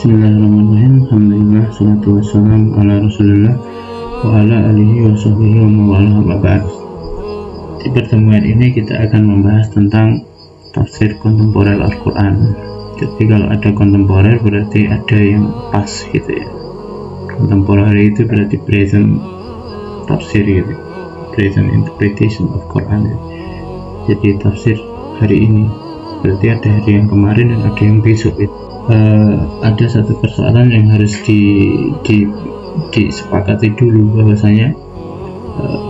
Bismillahirrahmanirrahim. Alhamdulillah, salatu wassalamu ala rasulillah wa ala alihi wa sahbihi wa mawala wa ba'd. Di pertemuan ini kita akan membahas tentang tafsir kontemporer Al-Quran. Jadi kalau ada kontemporer berarti ada yang pas gitu ya. Kontemporer itu berarti present tafsir gitu, present interpretation of Quran gitu. Jadi tafsir hari ini berarti ada hari yang kemarin dan ada yang besok gitu. Ada satu persoalan yang harus disepakati dulu, bahwasanya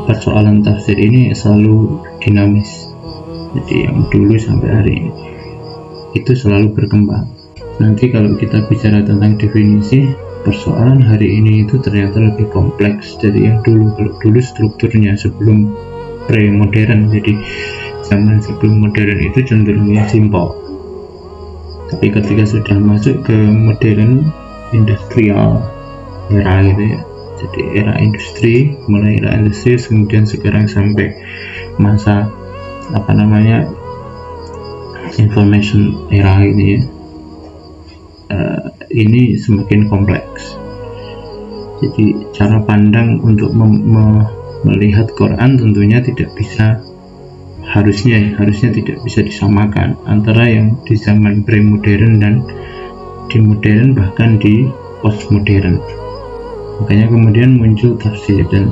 persoalan tafsir ini selalu dinamis. Jadi yang dulu sampai hari ini itu selalu berkembang. Nanti kalau kita bicara tentang definisi, persoalan hari ini itu ternyata lebih kompleks dari yang dulu. Kalau dulu strukturnya sebelum pre-modern, jadi zaman sebelum modern itu cenderungnya simpel. Tapi ketika sudah masuk ke modern industrial era gitu ya, jadi era industri, mulai era industri kemudian sekarang sampai masa information era ini ya, ini semakin kompleks. Jadi cara pandang untuk melihat Quran tentunya tidak bisa, harusnya tidak bisa disamakan antara yang di zaman pre-modern dan di modern, bahkan di postmodern. Makanya kemudian muncul tafsir dan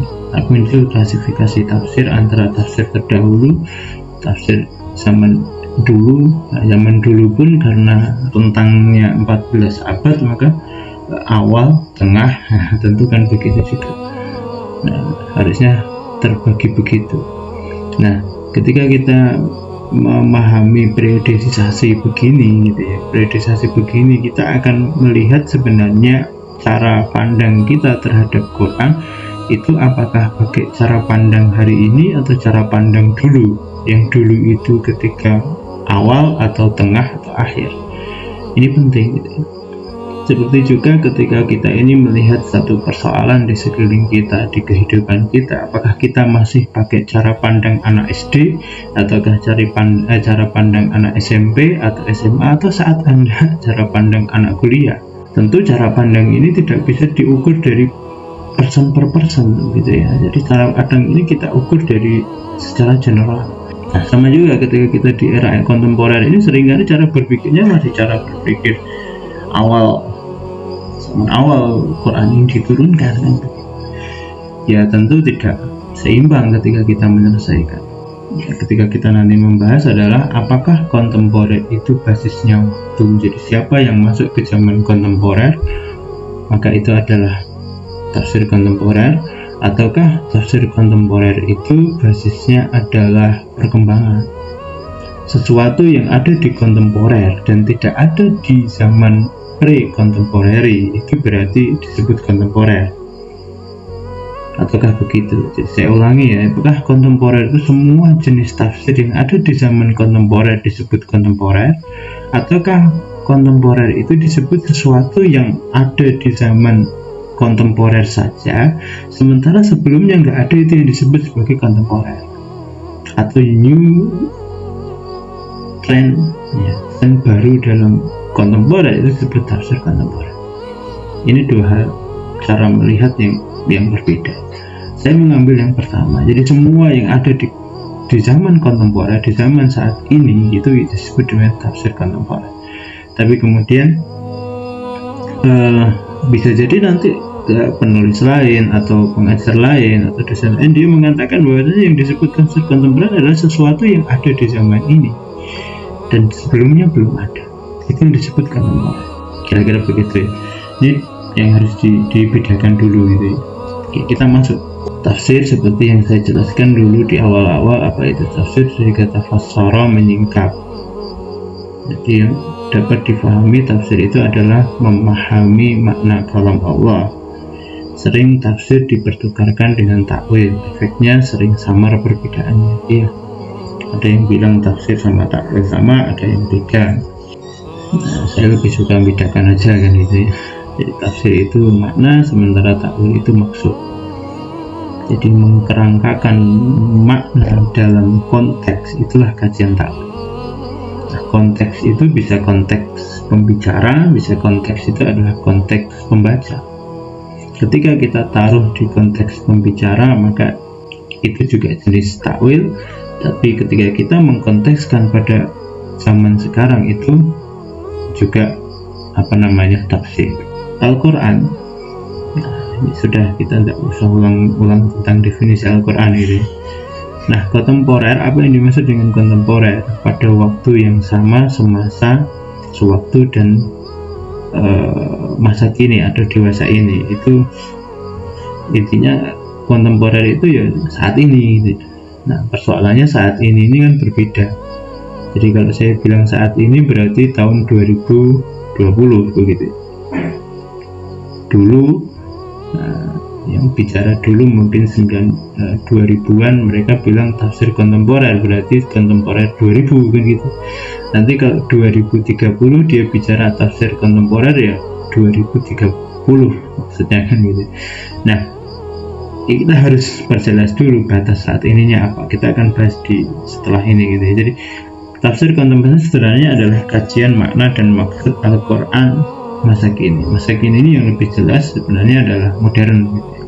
muncul klasifikasi tafsir antara tafsir terdahulu, tafsir zaman dulu. Zaman dulu pun karena rentangnya 14 abad, maka awal, tengah, tentu kan begitu juga. Nah, harusnya terbagi begitu. Nah, ketika kita memahami periodisasi begini gitu ya, periodisasi begini, kita akan melihat sebenarnya cara pandang kita terhadap Quran itu apakah pakai cara pandang hari ini atau cara pandang dulu, yang dulu itu ketika awal atau tengah atau akhir. Ini penting gitu ya. Seperti juga ketika kita ini melihat satu persoalan di sekeliling kita, di kehidupan kita, apakah kita masih pakai cara pandang anak SD ataukah cara pandang anak SMP atau SMA, atau saat Anda cara pandang anak kuliah. Tentu cara pandang ini tidak bisa diukur dari person per person gitu ya. Jadi cara pandang ini kita ukur dari secara general. Nah, sama juga ketika kita di era kontemporer ini, seringkali cara berpikirnya masih cara berpikir awal Quran ini diturunkan kan? Ya tentu tidak seimbang ketika kita menyelesaikan. Ya, ketika kita nanti membahas adalah apakah kontemporer itu basisnya waktu. Jadi siapa yang masuk ke zaman kontemporer, maka itu adalah tafsir kontemporer, ataukah tafsir kontemporer itu basisnya adalah perkembangan. Sesuatu yang ada di kontemporer dan tidak ada di zaman pre-kontemporeri itu berarti disebut kontemporer, ataukah begitu? Jadi saya ulangi ya, apakah kontemporer itu semua jenis tafsir yang ada di zaman kontemporer disebut kontemporer, ataukah kontemporer itu disebut sesuatu yang ada di zaman kontemporer saja, sementara sebelumnya nggak ada itu yang disebut sebagai kontemporer, atau new trend ya, yang baru dalam kontemporer itu disebut tafsir kontemporer. Ini dua hal cara melihat yang berbeda. Saya mengambil yang pertama. Jadi semua yang ada di zaman kontemporer, di zaman saat ini, itu disebut dengan tafsir kontemporer. Tapi kemudian bisa jadi nanti penulis lain atau pengajar lain atau dosen lain dia mengatakan bahwa yang disebut tafsir kontemporer adalah sesuatu yang ada di zaman ini dan sebelumnya belum ada. Itu yang disebut kontemporer. Kira-kira begitu ya. Ini yang harus dibedakan dulu gitu ya. Oke, kita masuk tafsir seperti yang saya jelaskan dulu di awal-awal. Apa itu tafsir? Dari kata fassara, menyingkap. Jadi yang dapat difahami tafsir itu adalah memahami makna kalam Allah. Sering tafsir dipertukarkan dengan takwil, efeknya sering samar perbedaannya. Iya, ada yang bilang tafsir sama takwil sama, ada yang beda. Nah, saya lebih suka membedakan aja kan gitu ya. Jadi tafsir itu makna, sementara takwil itu maksud. Jadi mengkerangkakan makna dalam konteks, itulah kajian takwil. Nah, konteks itu bisa konteks pembicara, bisa konteks itu adalah konteks pembaca. Ketika kita taruh di konteks pembicara, maka itu juga jenis takwil. Tapi ketika kita mengkontekskan pada zaman sekarang, itu juga tafsir Al-Quran. Nah, ini sudah, kita tidak usah ulang tentang definisi Al-Quran ini. Nah, kontemporer, apa yang dimaksud dengan kontemporer? Pada waktu yang sama, semasa, sewaktu, dan masa kini atau dewasa ini. Itu intinya kontemporer itu ya saat ini gitu. Nah, persoalannya saat ini kan berbeda. Jadi kalau saya bilang saat ini berarti tahun 2020 begitu. Dulu, yang bicara dulu mungkin 2000-an, mereka bilang tafsir kontemporer, berarti kontemporer 2000 begitu. Nanti kalau 2030 dia bicara tafsir kontemporer, ya 2030 maksudnya kan gitu. Nah, kita harus perjelas dulu batas saat ininya apa. Kita akan bahas di setelah ini gitu ya. Jadi tafsir kontemporer sebenarnya adalah kajian makna dan maksud Al-Quran masa kini. Masa kini ini yang lebih jelas sebenarnya adalah modern gitu ya.